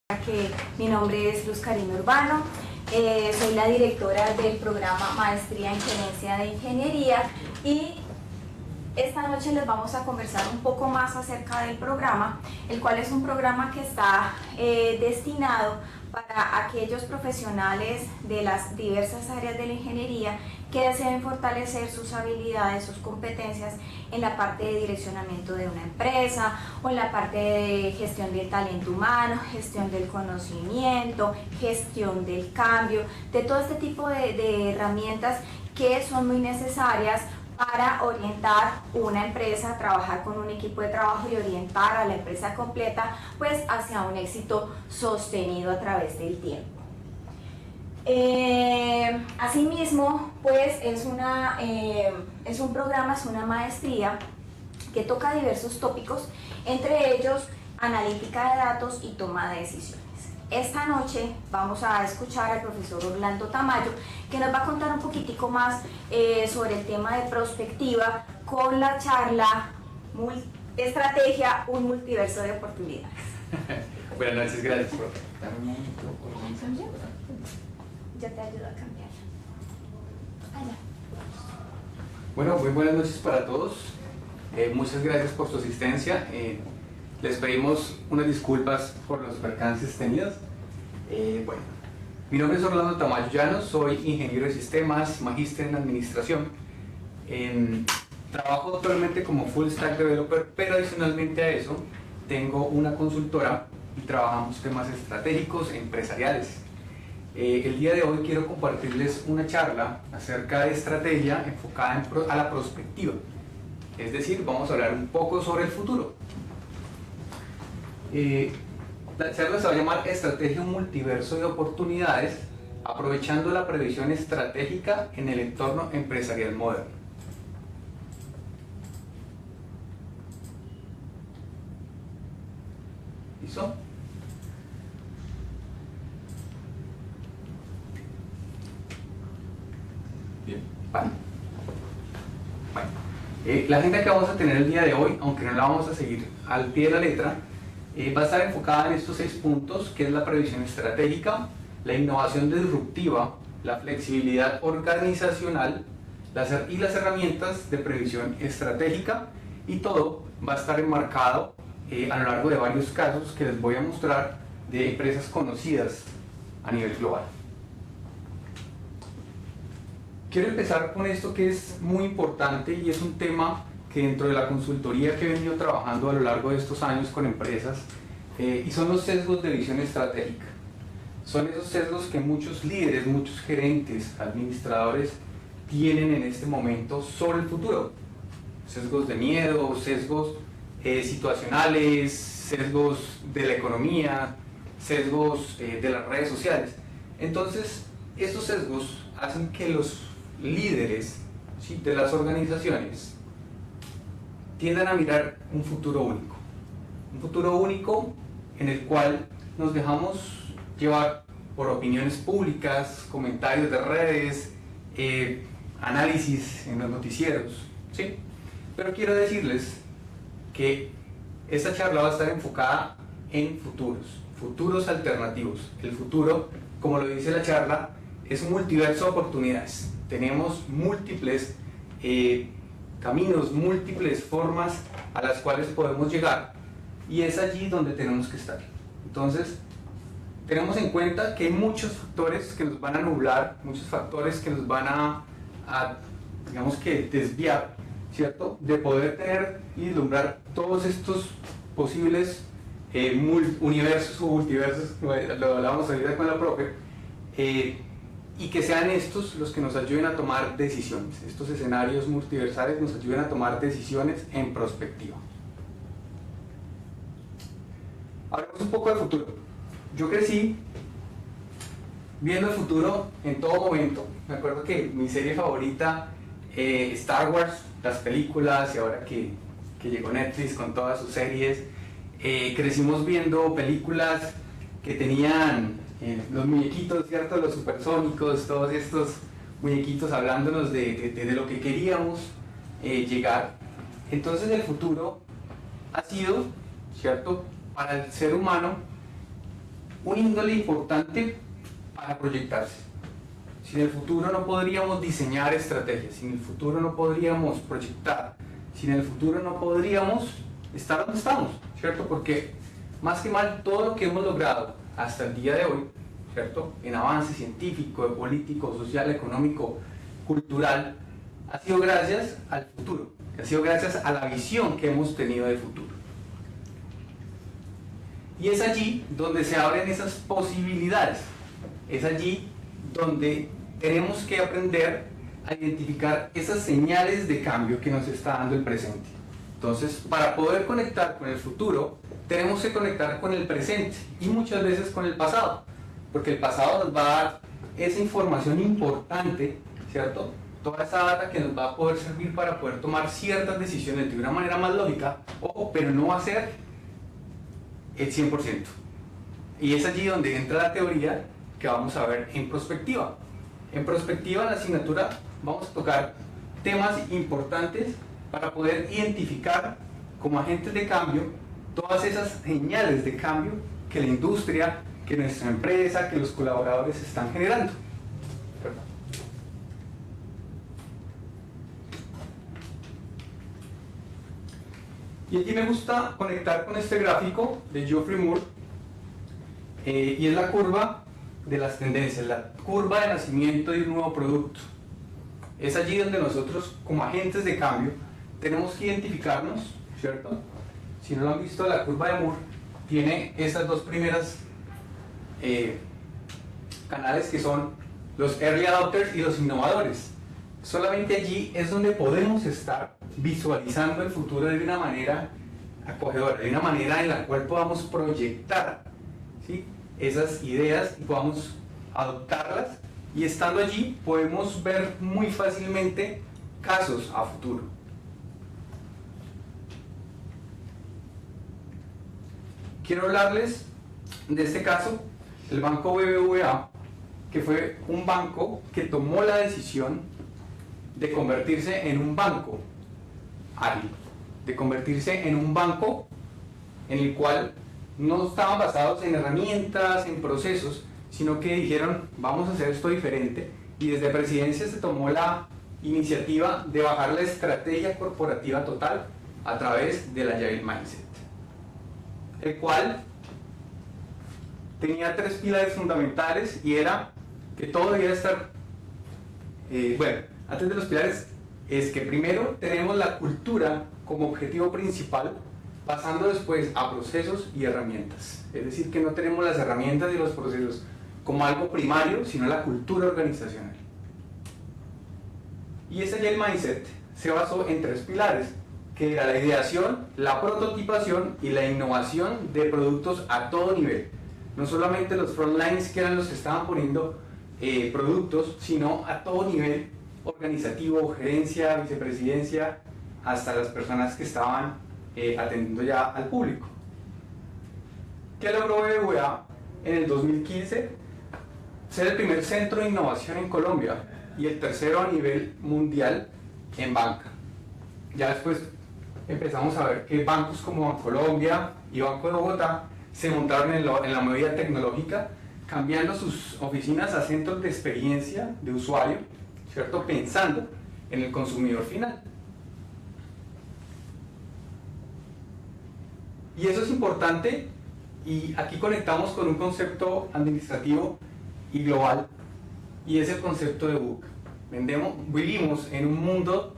Que mi nombre es Luz Karina Urbano, soy la directora del programa Maestría en Gerencia de Ingeniería y esta noche les vamos a conversar un poco más acerca del programa, el cual es un programa que está destinado para aquellos profesionales de las diversas áreas de la ingeniería que deseen fortalecer sus habilidades, sus competencias en la parte de direccionamiento de una empresa o en la parte de gestión del talento humano, gestión del conocimiento, gestión del cambio, de todo este tipo de herramientas que son muy necesarias para orientar una empresa, trabajar con un equipo de trabajo y orientar a la empresa completa pues hacia un éxito sostenido a través del tiempo. Asimismo, pues es un programa, es una maestría que toca diversos tópicos, entre ellos analítica de datos y toma de decisiones. Esta noche vamos a escuchar al profesor Orlando Tamayo, que nos va a contar un poquitico más sobre el tema de prospectiva con la charla Estrategia, un multiverso de oportunidades. Buenas noches, gracias por Ya te ayudo a cambiar. Allá. Bueno, muy buenas noches para todos. Muchas gracias por su asistencia. Les pedimos unas disculpas por los percances tenidos. Bueno, mi nombre es Orlando Tamayo Llanos, soy ingeniero de sistemas, magíster en administración. Trabajo actualmente como full stack developer, pero adicionalmente a eso tengo una consultora y trabajamos temas estratégicos e empresariales. El día de hoy quiero compartirles una charla acerca de estrategia enfocada a la prospectiva. Es decir, vamos a hablar un poco sobre el futuro. La charla se va a llamar Estrategia, un multiverso de oportunidades, aprovechando la previsión estratégica en el entorno empresarial moderno. ¿Listo? Bien. Vale. Bueno. La agenda que vamos a tener el día de hoy, aunque no la vamos a seguir al pie de la letra, va a estar enfocada en estos 6 puntos, que es la previsión estratégica, la innovación disruptiva, la flexibilidad organizacional y las herramientas de previsión estratégica, y todo va a estar enmarcado a lo largo de varios casos que les voy a mostrar de empresas conocidas a nivel global. Quiero empezar con esto que es muy importante y es un tema que dentro de la consultoría que he venido trabajando a lo largo de estos años con empresas, y son los sesgos de visión estratégica. Son esos sesgos que muchos líderes, muchos gerentes, administradores tienen en este momento sobre el futuro. Sesgos de miedo, sesgos situacionales, sesgos de la economía, sesgos de las redes sociales. Entonces, estos sesgos hacen que los líderes, ¿sí?, de las organizaciones tiendan a mirar un futuro único en el cual nos dejamos llevar por opiniones públicas, comentarios de redes, análisis en los noticieros, ¿sí? Pero quiero decirles que esta charla va a estar enfocada en futuros alternativos. El futuro, como lo dice la charla, es un multiverso de oportunidades. Tenemos múltiples caminos, múltiples formas a las cuales podemos llegar, y es allí donde tenemos que estar. Entonces, tenemos en cuenta que hay muchos factores que nos van a nublar, muchos factores que nos van a digamos que desviar, ¿cierto?, de poder tener y vislumbrar todos estos posibles universos o multiversos, lo hablábamos ahorita con la profe, y que sean estos los que nos ayuden a tomar decisiones. Estos escenarios multiversales nos ayuden a tomar decisiones en prospectiva. Hablemos un poco del futuro. Yo crecí viendo el futuro en todo momento. Me acuerdo que mi serie favorita, Star Wars, las películas, y ahora que llegó Netflix con todas sus series, crecimos viendo películas que tenían los muñequitos, ¿cierto?, los supersónicos, todos estos muñequitos hablándonos de lo que queríamos llegar. Entonces el futuro ha sido, ¿cierto?, para el ser humano un índole importante para proyectarse. Sin el futuro no podríamos diseñar estrategias, sin el futuro no podríamos proyectar, sin el futuro no podríamos estar donde estamos, ¿cierto? Porque más que mal todo lo que hemos logrado hasta el día de hoy, ¿cierto? En avance científico, político, social, económico, cultural, ha sido gracias al futuro, ha sido gracias a la visión que hemos tenido del futuro. Y es allí donde se abren esas posibilidades, es allí donde tenemos que aprender a identificar esas señales de cambio que nos está dando el presente. Entonces, para poder conectar con el futuro, tenemos que conectar con el presente y muchas veces con el pasado, porque el pasado nos va a dar esa información importante, ¿cierto? Toda esa data que nos va a poder servir para poder tomar ciertas decisiones de una manera más lógica, ojo, pero no va a ser el 100%. Y es allí donde entra la teoría que vamos a ver en prospectiva. En prospectiva, en la asignatura, vamos a tocar temas importantes para poder identificar como agentes de cambio todas esas señales de cambio que la industria, que nuestra empresa, que los colaboradores están generando. Y aquí me gusta conectar con este gráfico de Geoffrey Moore, y es la curva de las tendencias, la curva de nacimiento de un nuevo producto. Es allí donde nosotros, como agentes de cambio, tenemos que identificarnos, ¿cierto? Si no lo han visto, la curva de Moore tiene estas dos primeras canales que son los early adopters y los innovadores. Solamente allí es donde podemos estar visualizando el futuro de una manera acogedora, de una manera en la cual podamos proyectar, ¿sí?, esas ideas y podamos adoptarlas, y estando allí podemos ver muy fácilmente casos a futuro. Quiero hablarles de este caso, el Banco BBVA, que fue un banco que tomó la decisión de convertirse en un banco ágil, de convertirse en un banco en el cual no estaban basados en herramientas, en procesos, sino que dijeron, vamos a hacer esto diferente, y desde Presidencia se tomó la iniciativa de bajar la estrategia corporativa total a través del Agile Mindset, el cual tenía tres pilares fundamentales, y era que todo debía estar, bueno, antes de los pilares, es que primero tenemos la cultura como objetivo principal, pasando después a procesos y herramientas. Es decir, que no tenemos las herramientas y los procesos como algo primario, sino la cultura organizacional. Y ese Agile Mindset se basó en tres pilares, que era la ideación, la prototipación y la innovación de productos a todo nivel. No solamente los frontlines, que eran los que estaban poniendo productos, sino a todo nivel organizativo, gerencia, vicepresidencia, hasta las personas que estaban atendiendo ya al público. ¿Qué logró BBVA en el 2015? Ser el primer centro de innovación en Colombia y el tercero a nivel mundial en banca. Ya después empezamos a ver que bancos como Bancolombia y Banco de Bogotá se montaron en la movida tecnológica, cambiando sus oficinas a centros de experiencia de usuario, ¿cierto?, pensando en el consumidor final. Y eso es importante, y aquí conectamos con un concepto administrativo y global, y es el concepto de BUC. Vivimos en un mundo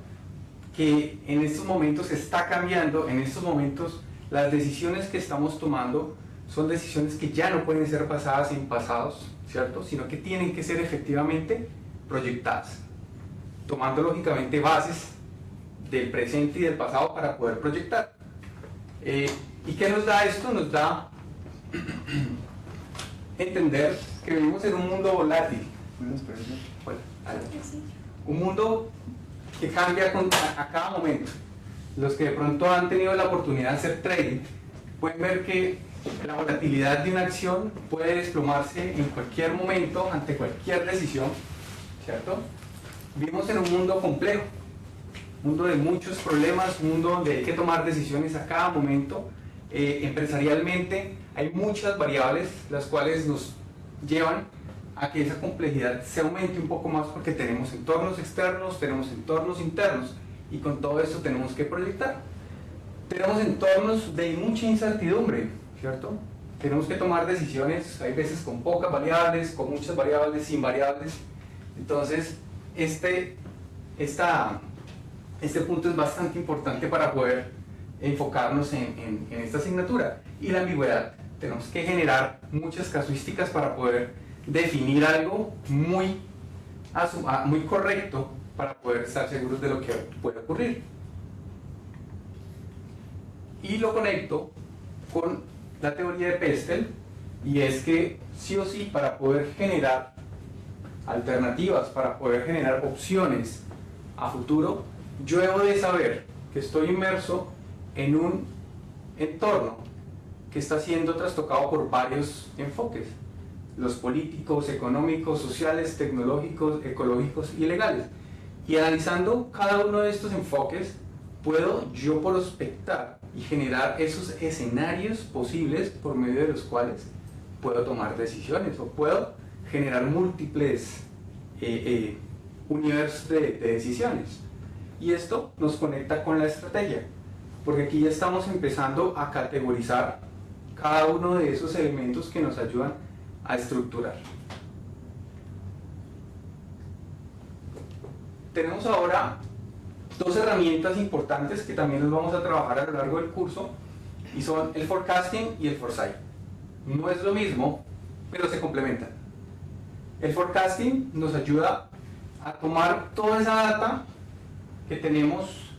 que en estos momentos está cambiando. En estos momentos las decisiones que estamos tomando son decisiones que ya no pueden ser basadas en pasados, ¿cierto?, sino que tienen que ser efectivamente proyectadas, tomando lógicamente bases del presente y del pasado para poder proyectar. ¿Y qué nos da esto? Nos da entender que vivimos en un mundo volátil, un mundo que cambia a cada momento. Los que de pronto han tenido la oportunidad de hacer trading pueden ver que la volatilidad de una acción puede desplomarse en cualquier momento ante cualquier decisión, ¿cierto? Vivimos en un mundo complejo, un mundo de muchos problemas, un mundo donde hay que tomar decisiones a cada momento, empresarialmente, hay muchas variables las cuales nos llevan a que esa complejidad se aumente un poco más porque tenemos entornos externos, tenemos entornos internos y con todo esto tenemos que proyectar. Tenemos entornos de mucha incertidumbre, ¿cierto? Tenemos que tomar decisiones, hay veces con pocas variables, con muchas variables, sin variables. Entonces, este punto es bastante importante para poder enfocarnos en esta asignatura. Y la ambigüedad. Tenemos que generar muchas casuísticas para poder definir algo muy correcto para poder estar seguros de lo que puede ocurrir. Y lo conecto con la teoría de Pestel, y es que sí o sí, para poder generar alternativas, para poder generar opciones a futuro, yo debo de saber que estoy inmerso en un entorno que está siendo trastocado por varios enfoques: los políticos, económicos, sociales, tecnológicos, ecológicos y legales. Y analizando cada uno de estos enfoques, puedo yo prospectar y generar esos escenarios posibles por medio de los cuales puedo tomar decisiones o puedo generar múltiples universos de decisiones. Y esto nos conecta con la estrategia, porque aquí ya estamos empezando a categorizar cada uno de esos elementos que nos ayudan a estructurar. Tenemos ahora dos herramientas importantes que también los vamos a trabajar a lo largo del curso, y son el forecasting y el foresight. No es lo mismo, pero se complementan. El forecasting nos ayuda a tomar toda esa data que tenemos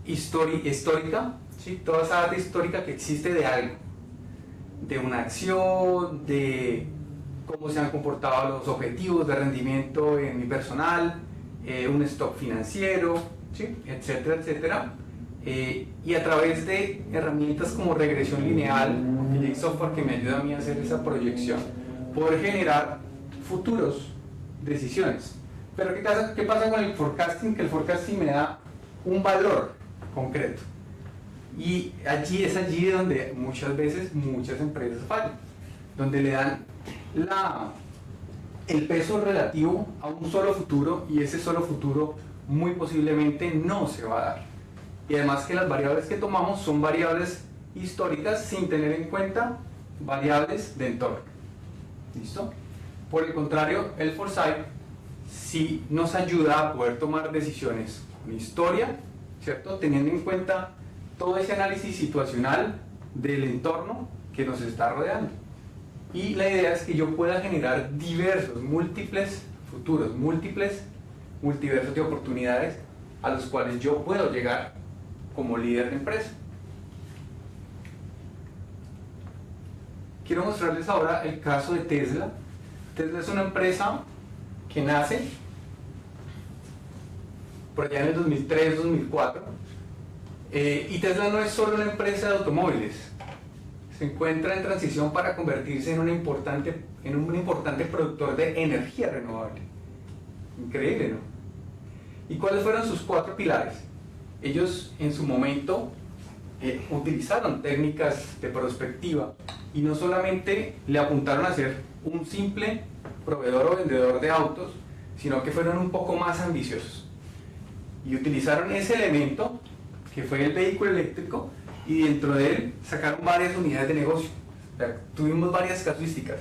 histórica, ¿sí? Toda esa data histórica que existe de algo, de una acción, de cómo se han comportado los objetivos de rendimiento en mi personal, un stock financiero, ¿sí? Etcétera, etcétera. Y a través de herramientas como regresión lineal, porque hay software que me ayuda a mí a hacer esa proyección, poder generar futuros decisiones. Pero ¿qué pasa con el forecasting? Que el forecasting me da un valor concreto, y es allí donde muchas veces muchas empresas fallan, donde le dan el peso relativo a un solo futuro, y ese solo futuro muy posiblemente no se va a dar. Y además que las variables que tomamos son variables históricas sin tener en cuenta variables de entorno. ¿Listo? Por el contrario, el foresight sí nos ayuda a poder tomar decisiones con historia, ¿cierto? Teniendo en cuenta todo ese análisis situacional del entorno que nos está rodeando. Y la idea es que yo pueda generar múltiples futuros, multiversos de oportunidades a los cuales yo puedo llegar como líder de empresa. Quiero mostrarles ahora el caso de Tesla. Tesla es una empresa que nace por allá en el 2003-2004, y Tesla no es solo una empresa de automóviles, se encuentra en transición para convertirse en un importante productor de energía renovable. Increíble, ¿no? ¿Y cuáles fueron sus 4 pilares? Ellos en su momento utilizaron técnicas de prospectiva, y no solamente le apuntaron a ser un simple proveedor o vendedor de autos, sino que fueron un poco más ambiciosos y utilizaron ese elemento que fue el vehículo eléctrico, y dentro de él sacaron varias unidades de negocio. O sea, tuvimos varias casuísticas,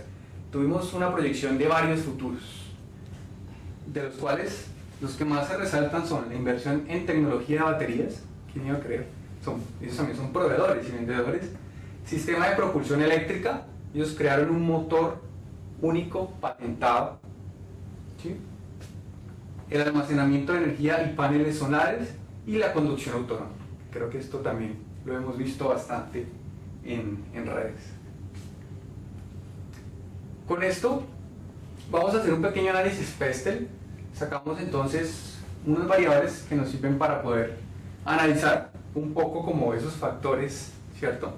tuvimos una proyección de varios futuros, de los cuales los que más se resaltan son la inversión en tecnología de baterías. ¿Quién iba a creer? Ellos también son proveedores y vendedores. Sistema de propulsión eléctrica, ellos crearon un motor único, patentado, ¿sí? El almacenamiento de energía y paneles solares, y la conducción autónoma. Creo que esto también lo hemos visto bastante en redes. Con esto vamos a hacer un pequeño análisis Pestel. Sacamos entonces unas variables que nos sirven para poder analizar un poco como esos factores, ¿cierto?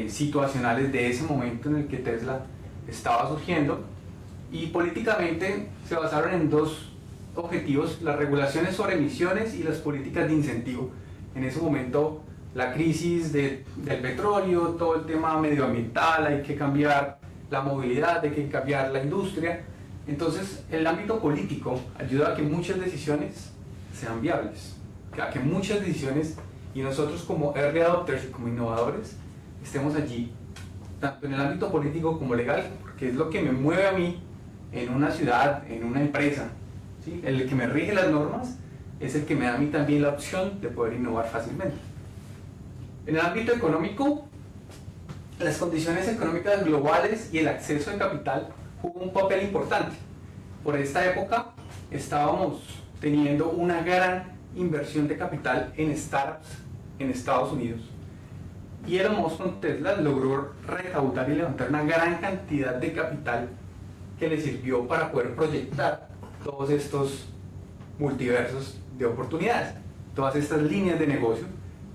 Situacionales de ese momento en el que Tesla estaba surgiendo, y políticamente se basaron en 2 objetivos: las regulaciones sobre emisiones y las políticas de incentivo. En ese momento la crisis del petróleo, todo el tema medioambiental, hay que cambiar la movilidad, hay que cambiar la industria. Entonces, el ámbito político ayuda a que muchas decisiones sean viables, a que muchas decisiones, y nosotros como early adopters y como innovadores, estemos allí, tanto en el ámbito político como legal, porque es lo que me mueve a mí en una ciudad, en una empresa, ¿sí? El que me rige las normas es el que me da a mí también la opción de poder innovar fácilmente. En el ámbito económico, las condiciones económicas globales y el acceso de capital jugó un papel importante. Por esta época estábamos teniendo una gran inversión de capital en startups en Estados Unidos. Y Elon Musk con Tesla logró recaudar y levantar una gran cantidad de capital que le sirvió para poder proyectar todos estos multiversos de oportunidades, todas estas líneas de negocio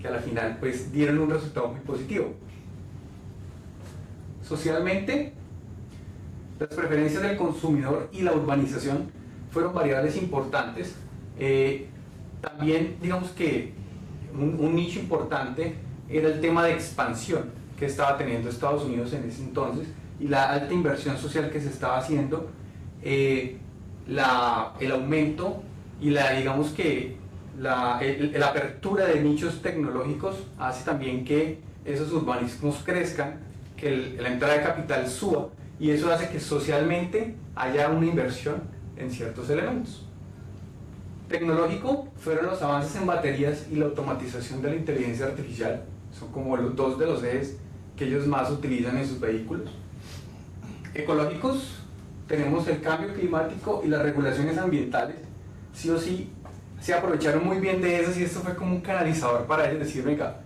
que a la final pues dieron un resultado muy positivo. Socialmente, las preferencias del consumidor y la urbanización fueron variables importantes. También digamos que un nicho importante era el tema de expansión que estaba teniendo Estados Unidos en ese entonces y la alta inversión social que se estaba haciendo, el aumento y digamos que la apertura de nichos tecnológicos hace también que esos urbanismos crezcan, que la entrada de capital suba, y eso hace que socialmente haya una inversión en ciertos elementos. Tecnológico fueron los avances en baterías y la automatización de la inteligencia artificial, son como los dos de los ejes que ellos más utilizan en sus vehículos. Ecológicos, tenemos el cambio climático y las regulaciones ambientales, sí o sí se aprovecharon muy bien de eso, y esto fue como un canalizador para ellos decir, venga,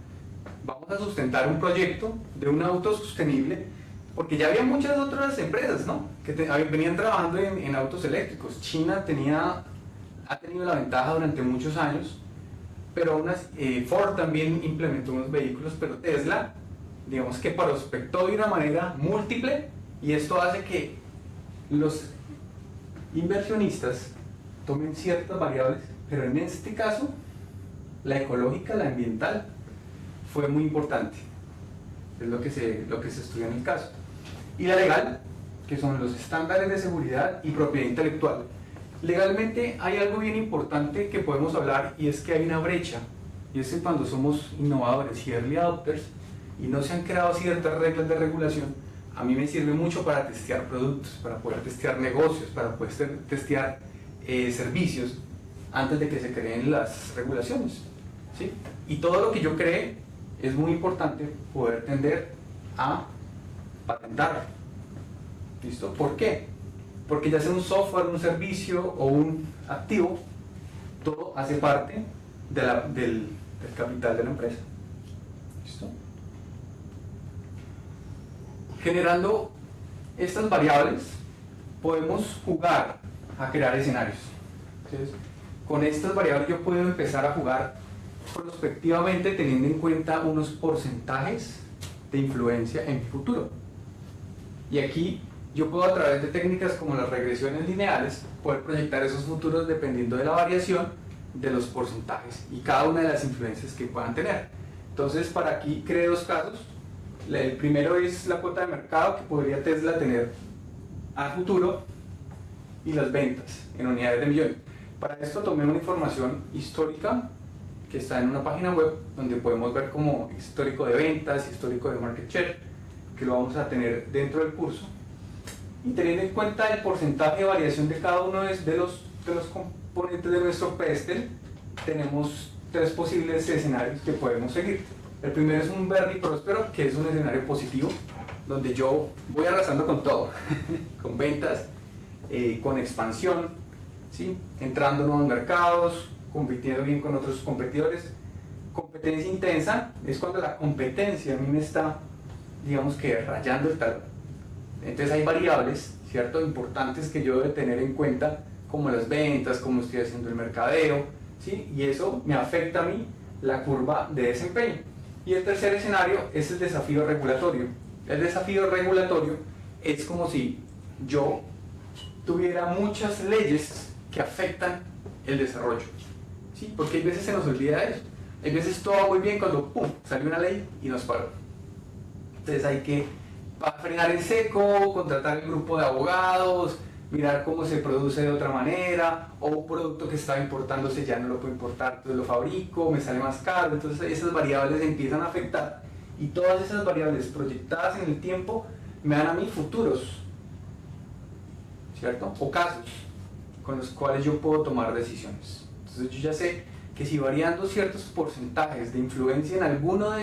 vamos a sustentar un proyecto de un auto sostenible, porque ya había muchas otras empresas, ¿no?, que venían trabajando en autos eléctricos. China ha tenido la ventaja durante muchos años, pero Ford también implementó unos vehículos, pero Tesla, digamos que prospectó de una manera múltiple, y esto hace que los inversionistas tomen ciertas variables, pero en este caso, la ecológica, la ambiental, fue muy importante. Es lo que se estudió en el caso. Y la legal, que son los estándares de seguridad y propiedad intelectual. Legalmente hay algo bien importante que podemos hablar, y es que hay una brecha, y es que cuando somos innovadores y early adopters y no se han creado ciertas reglas de regulación, a mí me sirve mucho para testear productos, para poder testear negocios, para poder testear servicios antes de que se creen las regulaciones, ¿sí? Y todo lo que yo cree es muy importante poder tender a patentarlo. ¿Listo? ¿Por qué? Porque ya sea un software, un servicio o un activo, todo hace parte del capital de la empresa. ¿Listo? Generando estas variables, podemos jugar a crear escenarios. Entonces, con estas variables yo puedo empezar a jugar prospectivamente teniendo en cuenta unos porcentajes de influencia en mi futuro. Y aquí yo puedo, a través de técnicas como las regresiones lineales, poder proyectar esos futuros dependiendo de la variación de los porcentajes y cada una de las influencias que puedan tener. Entonces, para aquí creé dos casos. El primero es la cuota de mercado que podría Tesla tener a futuro y las ventas en unidades de millón. Para esto tomé una información histórica que está en una página web donde podemos ver como histórico de ventas, histórico de market share, que lo vamos a tener dentro del curso. Y teniendo en cuenta el porcentaje de variación de cada uno de los componentes de nuestro pedestal, tenemos tres posibles escenarios que podemos seguir. El primero es un Berry próspero, que es un escenario positivo, donde yo voy arrasando con todo, con ventas, con expansión, ¿sí?, entrando en nuevos mercados, compitiendo bien con otros competidores. Competencia intensa es cuando la competencia a mí me está, digamos que, rayando el talón. Entonces hay variables, ¿cierto?, importantes que yo debo tener en cuenta, como las ventas, cómo estoy haciendo el mercadeo, ¿sí?, y eso me afecta a mí la curva de desempeño. Y el tercer escenario es el desafío regulatorio. El desafío regulatorio es como si yo tuviera muchas leyes que afectan el desarrollo, ¿sí?, porque a veces se nos olvida eso. Hay veces todo va muy bien cuando ¡pum! Sale una ley y nos paró. Entonces hay que frenar en seco, contratar el grupo de abogados, mirar cómo se produce de otra manera, o un producto que estaba importándose ya no lo puedo importar, entonces lo fabrico, me sale más caro. Entonces esas variables empiezan a afectar, y todas esas variables proyectadas en el tiempo me dan a mí futuros, ¿cierto? O casos con los cuales yo puedo tomar decisiones. Entonces yo ya sé que si variando ciertos porcentajes de influencia en alguno de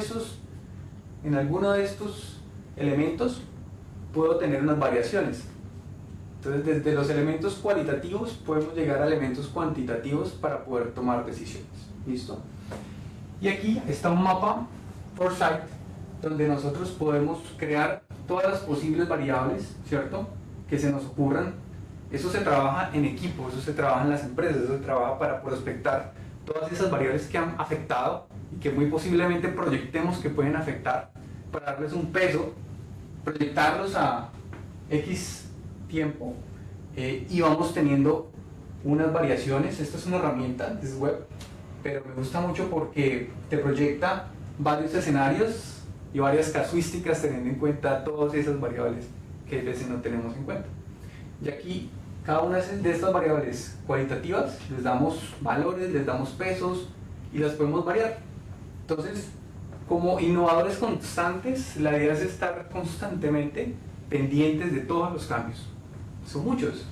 estos elementos, puedo tener unas variaciones. Entonces desde los elementos cualitativos podemos llegar a elementos cuantitativos para poder tomar decisiones. ¿Listo? Y aquí está un mapa Foresight, donde nosotros podemos crear todas las posibles variables, ¿cierto?, que se nos ocurran. Eso se trabaja en equipo, eso se trabaja en las empresas, eso se trabaja para prospectar todas esas variables que han afectado y que muy posiblemente proyectemos que pueden afectar, para darles un peso, proyectarlos a X tiempo, y vamos teniendo unas variaciones. Esta es una herramienta, es web, pero me gusta mucho porque te proyecta varios escenarios y varias casuísticas teniendo en cuenta todas esas variables que a veces no tenemos en cuenta. Y aquí cada una de estas variables cualitativas les damos valores, les damos pesos y las podemos variar. Entonces, como innovadores constantes, la idea es estar constantemente pendientes de todos los cambios. Son muchos,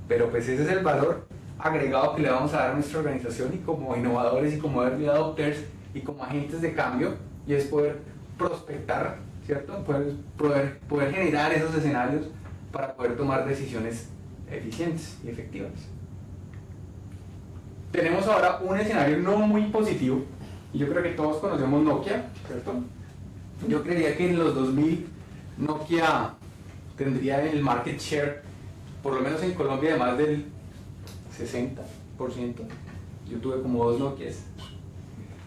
pero pues ese es el valor agregado que le vamos a dar a nuestra organización, y como innovadores y como early adopters y como agentes de cambio, y es poder prospectar, ¿cierto? Poder generar esos escenarios para poder tomar decisiones eficientes y efectivas. Tenemos ahora un escenario no muy positivo, y yo creo que todos conocemos Nokia, ¿cierto? Yo creería que en los 2000 Nokia tendría el market share, por lo menos en Colombia, de más del 60%. Yo tuve como 2 Nokias.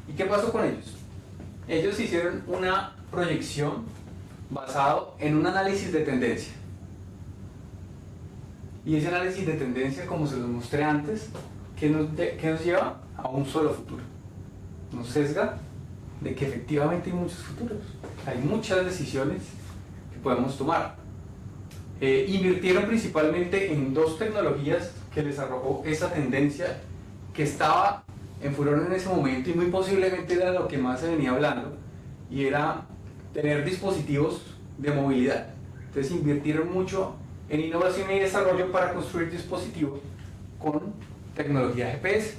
¿Y qué pasó con ellos? Ellos hicieron una proyección basado en un análisis de tendencia. Y ese análisis de tendencia, como se los mostré antes, ¿qué nos lleva? A un solo futuro. Nos sesga de que efectivamente hay muchos futuros. Hay muchas decisiones que podemos tomar. Invirtieron principalmente en 2 tecnologías que les arrojó esa tendencia que estaba en furor en ese momento, y muy posiblemente era lo que más se venía hablando, y era tener dispositivos de movilidad. Entonces invirtieron mucho en innovación y desarrollo para construir dispositivos con tecnología GPS.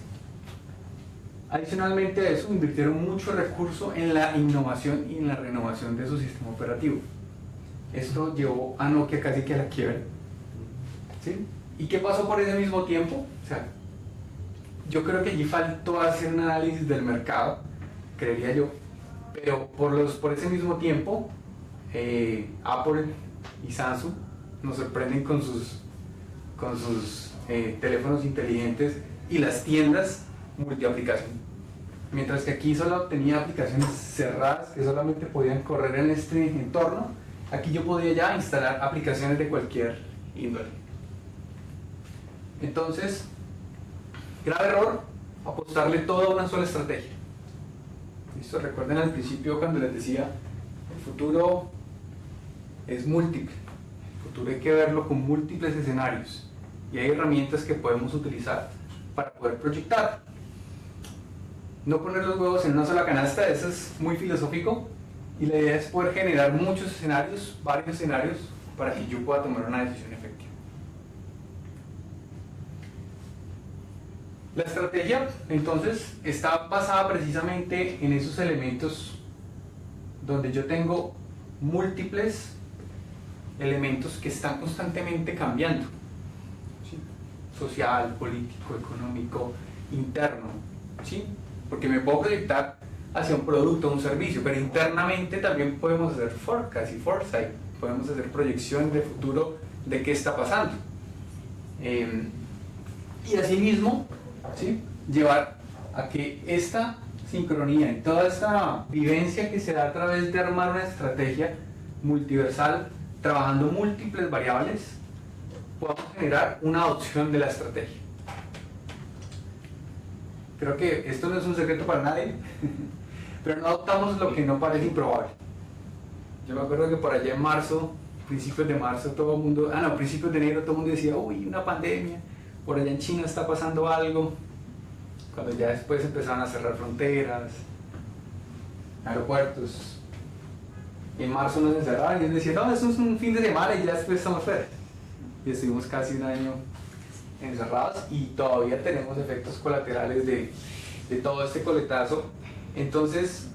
Adicionalmente a eso, invirtieron mucho recurso en la innovación y en la renovación de su sistema operativo. Esto llevó a Nokia casi que a la quiebra, ¿sí? ¿Y qué pasó por ese mismo tiempo? O sea, yo creo que allí faltó hacer un análisis del mercado, creería yo, pero por ese mismo tiempo, Apple y Samsung nos sorprenden con sus teléfonos inteligentes y las tiendas multiaplicación. Mientras que aquí solo tenía aplicaciones cerradas que solamente podían correr en este entorno, aquí yo podía ya instalar aplicaciones de cualquier índole. Entonces, grave error, apostarle todo a una sola estrategia. ¿Listo? Recuerden al principio cuando les decía, el futuro es múltiple. El futuro hay que verlo con múltiples escenarios, y hay herramientas que podemos utilizar para poder proyectar. No poner los huevos en una sola canasta, eso es muy filosófico, y la idea es poder generar muchos escenarios, varios escenarios, para que yo pueda tomar una decisión efectiva. La estrategia, entonces, está basada precisamente en esos elementos donde yo tengo múltiples elementos que están constantemente cambiando, ¿sí? Social, político, económico, interno, ¿sí? Porque me puedo proyectar hacia un producto o un servicio, pero internamente también podemos hacer forecast y foresight, podemos hacer proyecciones de futuro de qué está pasando. Y asimismo, ¿sí?, llevar a que esta sincronía y toda esta vivencia que se da a través de armar una estrategia multiversal, trabajando múltiples variables, podamos generar una adopción de la estrategia. creo que esto no es un secreto para nadie, pero no adoptamos lo que no parece improbable. Yo me acuerdo que por allá en marzo, principios de marzo, todo el mundo, principios de enero, todo el mundo decía, uy, una pandemia, por allá en China está pasando algo, cuando ya después empezaron a cerrar fronteras, aeropuertos. En marzo nos encerraron y nos decían, no, eso es un fin de semana y ya después estamos fuera. Y estuvimos casi un año encerrados y todavía tenemos efectos colaterales de todo este coletazo. Entonces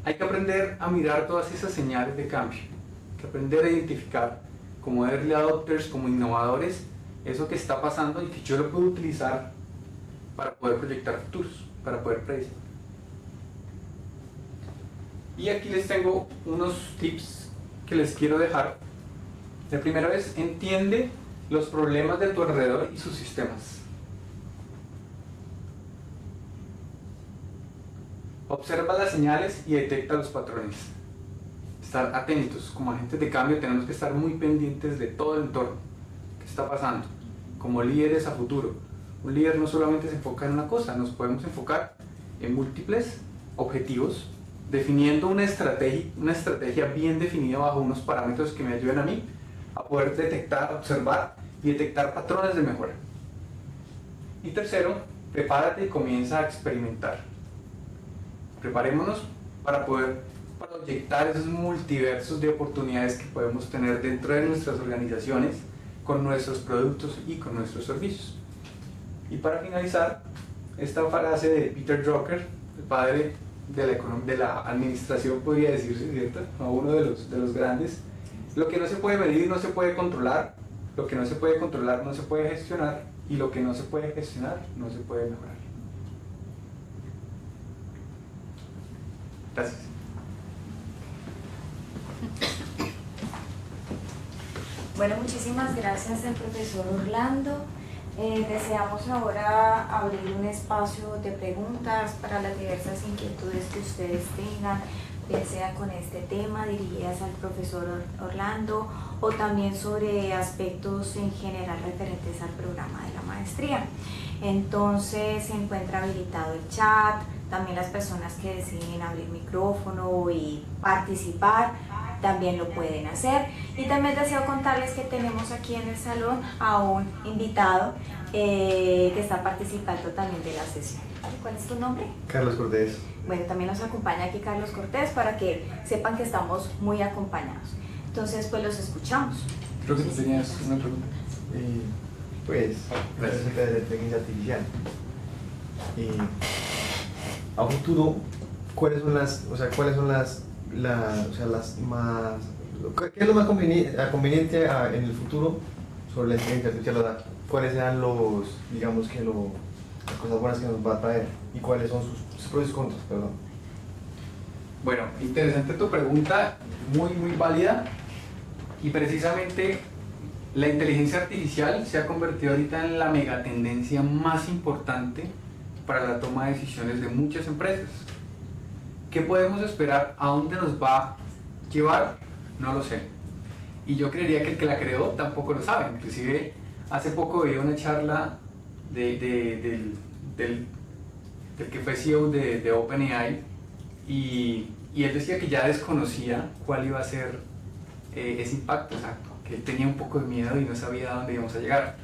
hay que aprender a mirar todas esas señales de cambio, hay que aprender a identificar como early adopters, como innovadores, eso que está pasando y que yo lo puedo utilizar para poder proyectar futuros, para poder predecir. Y aquí les tengo unos tips que les quiero dejar. El primero es, entiende los problemas de tu alrededor y sus sistemas. Observa las señales y detecta los patrones. Estar atentos. Como agentes de cambio tenemos que estar muy pendientes de todo el entorno. ¿Qué está pasando? Como líderes a futuro. Un líder no solamente se enfoca en una cosa, nos podemos enfocar en múltiples objetivos, definiendo una estrategia bien definida bajo unos parámetros que me ayuden a mí a poder detectar, observar y detectar patrones de mejora. Y tercero, prepárate y comienza a experimentar. Preparémonos para poder proyectar esos multiversos de oportunidades que podemos tener dentro de nuestras organizaciones, con nuestros productos y con nuestros servicios. Y para finalizar, esta frase de Peter Drucker, el padre de la administración, podría decirse, ¿cierto? A uno de los grandes. Lo que no se puede medir no se puede controlar, lo que no se puede controlar no se puede gestionar, y lo que no se puede gestionar no se puede mejorar. Gracias. Bueno, muchísimas gracias al profesor Orlando. Deseamos ahora abrir un espacio de preguntas para las diversas inquietudes que ustedes tengan, ya sea con este tema dirigidas al profesor Orlando o también sobre aspectos en general referentes al programa de la maestría. Entonces se encuentra habilitado el chat, también las personas que deciden abrir micrófono y participar también lo pueden hacer. Y también deseo contarles que tenemos aquí en el salón a un invitado que está participando también de la sesión. ¿Cuál es tu nombre? Carlos Cortés. Bueno, también nos acompaña aquí Carlos Cortés para que sepan que estamos muy acompañados. Entonces, pues los escuchamos. Creo que tú tenías una pregunta. Pues, Gracias. acerca de la inteligencia artificial. A futuro, ¿cuáles son las más, qué es lo más conveniente en el futuro sobre la inteligencia artificial? O sea, ¿cuáles serán las cosas buenas que nos va a traer y cuáles son sus pros y contras? Perdón. Bueno, interesante tu pregunta, muy válida, y precisamente la inteligencia artificial se ha convertido ahorita en la megatendencia más importante para la toma de decisiones de muchas empresas. ¿Qué podemos esperar? ¿A dónde nos va a llevar? No lo sé. Y yo creería que el que la creó tampoco lo sabe. Inclusive hace poco veía una charla del que fue CEO de OpenAI y él decía que ya desconocía cuál iba a ser ese impacto, exacto, que él tenía un poco de miedo y no sabía a dónde íbamos a llegar.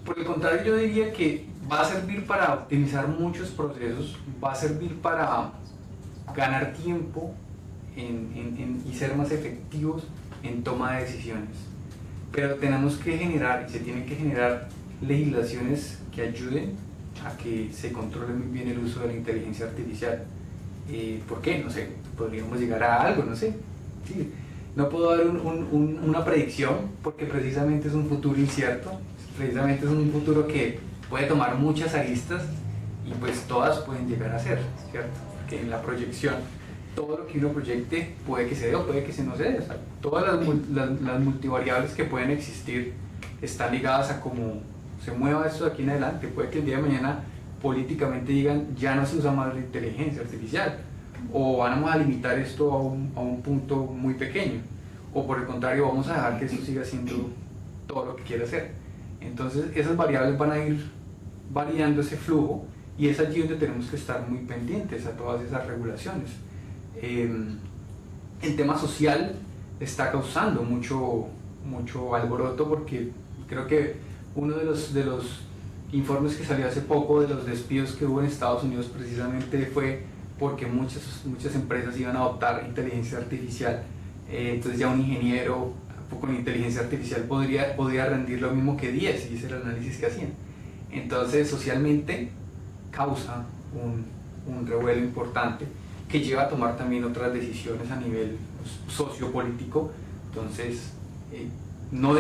Por el contrario, yo diría que va a servir para optimizar muchos procesos, va a servir para ganar tiempo y ser más efectivos en toma de decisiones. Pero tenemos que generar, y se tienen que generar, legislaciones que ayuden a que se controle muy bien el uso de la inteligencia artificial. ¿Por qué? No sé, podríamos llegar a algo, no sé. Sí, no puedo dar una predicción porque precisamente es un futuro incierto, precisamente es un futuro que puede tomar muchas aristas y pues todas pueden llegar a ser, ¿cierto? Porque en la proyección, todo lo que uno proyecte puede que se dé o puede que se no se dé. O sea, todas las multivariables que pueden existir están ligadas a cómo se mueva esto de aquí en adelante. Puede que el día de mañana políticamente digan ya no se usa más la inteligencia artificial, o vamos a limitar esto a un punto muy pequeño, o por el contrario vamos a dejar que eso siga siendo todo lo que quiera hacer. Entonces esas variables van a ir variando ese flujo y es allí donde tenemos que estar muy pendientes a todas esas regulaciones. El tema social está causando mucho alboroto, porque creo que uno de los informes que salió hace poco de los despidos que hubo en Estados Unidos precisamente fue porque muchas empresas iban a adoptar inteligencia artificial. Entonces ya un ingeniero con inteligencia artificial podría rendir lo mismo que 10, y ese era el análisis que hacían. Entonces socialmente causa un revuelo importante que lleva a tomar también otras decisiones a nivel sociopolítico. Entonces no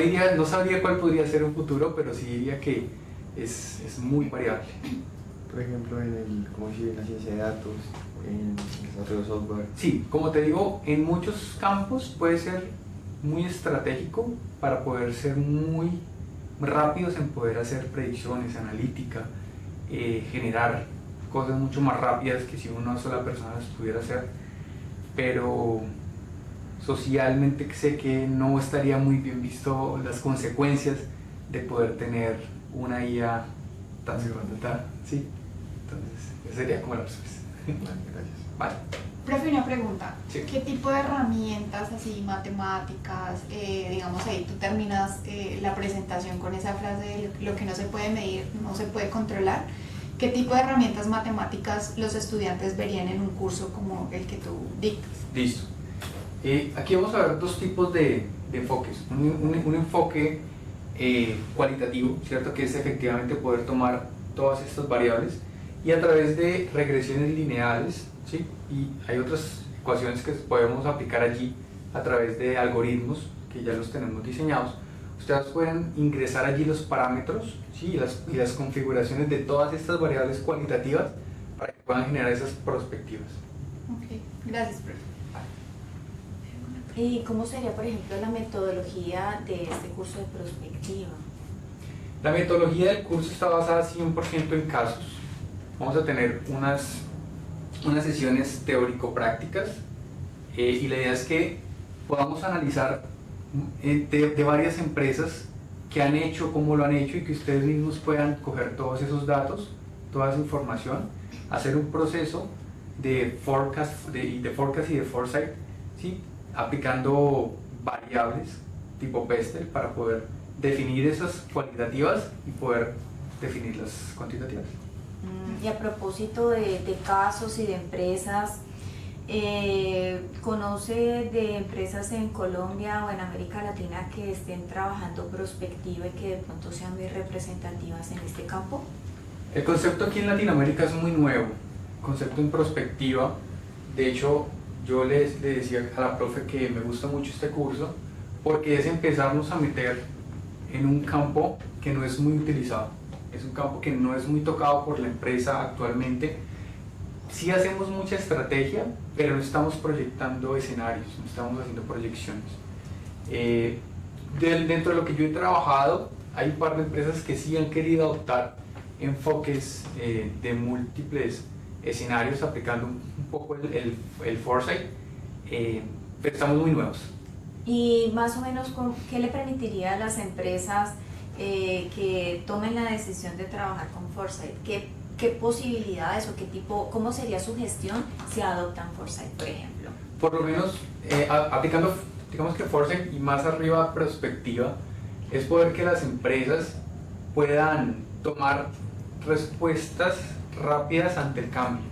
sabría cuál podría ser un futuro, pero sí diría que es muy variable. Por ejemplo, como decir, en la ciencia de datos, en el desarrollo de software. Sí, como te digo, en muchos campos puede ser muy estratégico para poder ser muy rápidos en poder hacer predicciones, analítica, generar cosas mucho más rápidas que si una sola persona las pudiera hacer, pero socialmente sé que no estaría muy bien visto las consecuencias de poder tener una IA tan segura, ¿sí? Entonces, esa sería como la respuesta. Gracias. Vale. Profe, una pregunta. Sí. ¿Qué tipo de herramientas así matemáticas, digamos ahí tú terminas la presentación con esa frase de lo que no se puede medir, no se puede controlar? ¿Qué tipo de herramientas matemáticas los estudiantes verían en un curso como el que tú dictas? Listo. Aquí vamos a ver dos tipos de enfoques. Un enfoque cualitativo, ¿cierto? Que es efectivamente poder tomar todas estas variables y a través de regresiones lineales, ¿sí? Y hay otras ecuaciones que podemos aplicar allí a través de algoritmos que ya los tenemos diseñados. Ustedes pueden ingresar allí los parámetros, ¿sí? y las configuraciones de todas estas variables cualitativas para que puedan generar esas perspectivas. Ok, gracias, profe. ¿Y cómo sería, por ejemplo, la metodología de este curso de prospectiva? La metodología del curso está basada 100% en casos. Vamos a tener unas sesiones teórico-prácticas y la idea es que podamos analizar de varias empresas que han hecho, cómo lo han hecho, y que ustedes mismos puedan coger todos esos datos, toda esa información, hacer un proceso de forecast y de foresight, ¿sí? Aplicando variables tipo Pestel para poder definir esas cualitativas y poder definir las cuantitativas. Y a propósito de casos y de empresas, ¿conoce de empresas en Colombia o en América Latina que estén trabajando prospectiva y que de pronto sean muy representativas en este campo? El concepto aquí en Latinoamérica es muy nuevo, concepto en prospectiva. De hecho, yo le decía a la profe que me gusta mucho este curso porque es empezarnos a meter en un campo que no es muy utilizado. Es un campo que no es muy tocado por la empresa actualmente. Sí hacemos mucha estrategia, pero no estamos proyectando escenarios, no estamos haciendo proyecciones. Dentro de lo que yo he trabajado, hay un par de empresas que sí han querido adoptar enfoques de múltiples escenarios, aplicando un poco el foresight, pero estamos muy nuevos. Y más o menos, ¿qué le permitiría a las empresas que tomen la decisión de trabajar con foresight? ¿Qué posibilidades o qué tipo, cómo sería su gestión si adoptan foresight, por ejemplo? Por lo menos aplicando, digamos que foresight y más arriba perspectiva, es poder que las empresas puedan tomar respuestas rápidas ante el cambio,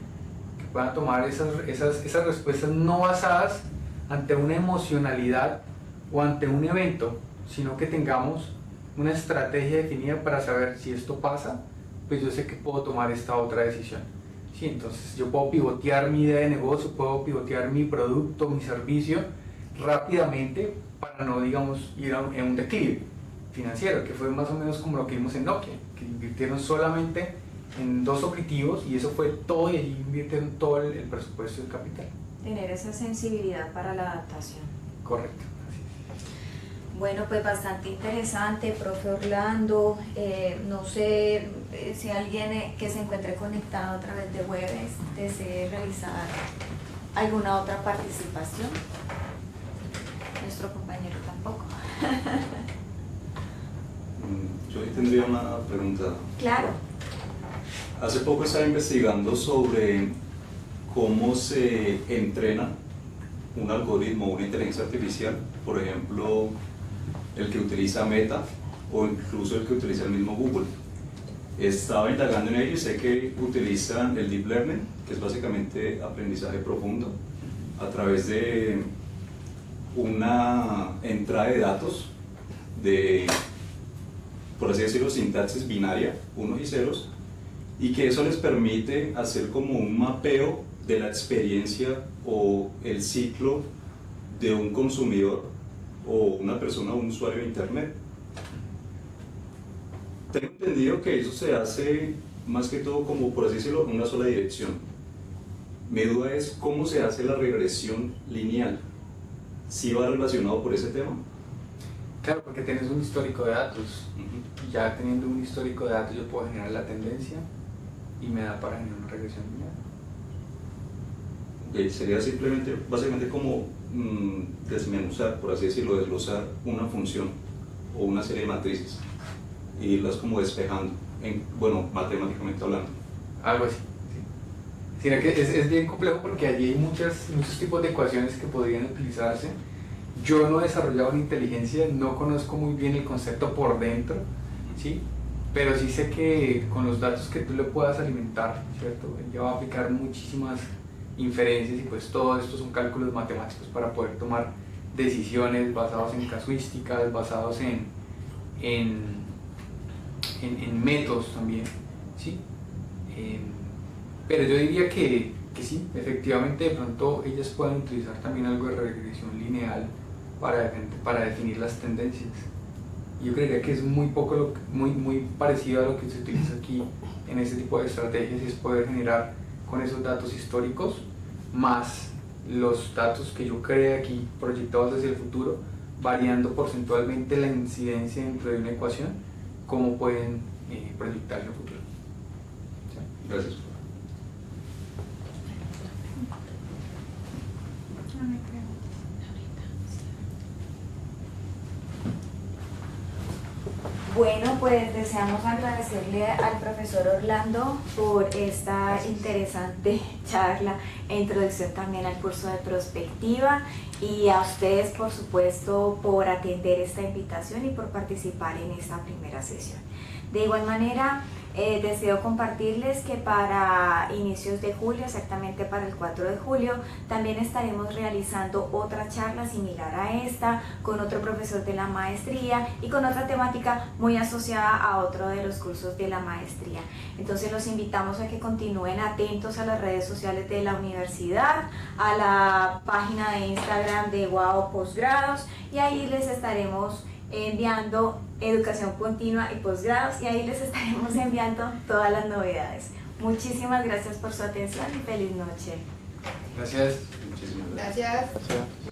que puedan tomar esas respuestas no basadas ante una emocionalidad o ante un evento, sino que tengamos una estrategia definida para saber si esto pasa, pues yo sé que puedo tomar esta otra decisión. Sí, entonces yo puedo pivotear mi idea de negocio, puedo pivotear mi producto, mi servicio rápidamente para no, digamos, ir en un declive financiero, que fue más o menos como lo que vimos en Nokia, que invirtieron solamente en 2 objetivos y eso fue todo, y allí invirtieron todo el presupuesto del capital. Tener esa sensibilidad para la adaptación. Correcto. Así es. Bueno, pues bastante interesante, profe Orlando. No sé si alguien que se encuentre conectado a través de Webex desee realizar alguna otra participación. Nuestro compañero tampoco. Yo ahí tendría una pregunta. Claro. Hace poco estaba investigando sobre cómo se entrena un algoritmo o una inteligencia artificial, por ejemplo, el que utiliza Meta o incluso el que utiliza el mismo Google. Estaba indagando en ello y sé que utilizan el Deep Learning, que es básicamente aprendizaje profundo, a través de una entrada de datos de, por así decirlo, sintaxis binaria, unos y ceros, y que eso les permite hacer como un mapeo de la experiencia o el ciclo de un consumidor o una persona o un usuario de internet. Tengo entendido que eso se hace más que todo como, por así decirlo, en una sola dirección. Mi duda es cómo se hace la regresión lineal. ¿Sí va relacionado por ese tema? Claro, porque tienes un histórico de datos. Ya teniendo un histórico de datos yo puedo generar la tendencia y me da para generar una regresión lineal. Sería simplemente, básicamente como desmenuzar, por así decirlo, desglosar una función o una serie de matrices e irlas como despejando, bueno, matemáticamente hablando. Algo así. Sí. Sino que es bien complejo porque allí hay muchos tipos de ecuaciones que podrían utilizarse. Yo no he desarrollado una inteligencia, no conozco muy bien el concepto por dentro, ¿sí? Pero sí sé que con los datos que tú le puedas alimentar, ¿cierto? Ella va a aplicar muchísimas inferencias y pues todo esto son cálculos matemáticos para poder tomar decisiones basados en casuísticas, basados en métodos también, ¿sí? Pero yo diría que sí, efectivamente de pronto ellas pueden utilizar también algo de regresión lineal para definir las tendencias. Yo creería que es muy parecido a lo que se utiliza aquí en este tipo de estrategias, y es poder generar con esos datos históricos más los datos que yo cree aquí proyectados hacia el futuro, variando porcentualmente la incidencia dentro de una ecuación, cómo pueden proyectarse el futuro. ¿Sí? Gracias. Bueno, pues deseamos agradecerle al profesor Orlando por esta interesante charla e introducción también al curso de prospectiva, y a ustedes por supuesto por atender esta invitación y por participar en esta primera sesión. De igual manera, deseo compartirles que para inicios de julio, exactamente para el 4 de julio, también estaremos realizando otra charla similar a esta, con otro profesor de la maestría y con otra temática muy asociada a otro de los cursos de la maestría. Entonces los invitamos a que continúen atentos a las redes sociales de la universidad, a la página de Instagram de WOW Postgrados, y ahí les estaremos enviando educación continua y posgrados, y ahí les estaremos enviando todas las novedades. Muchísimas gracias por su atención y feliz noche. Gracias. Muchísimas Gracias. Gracias.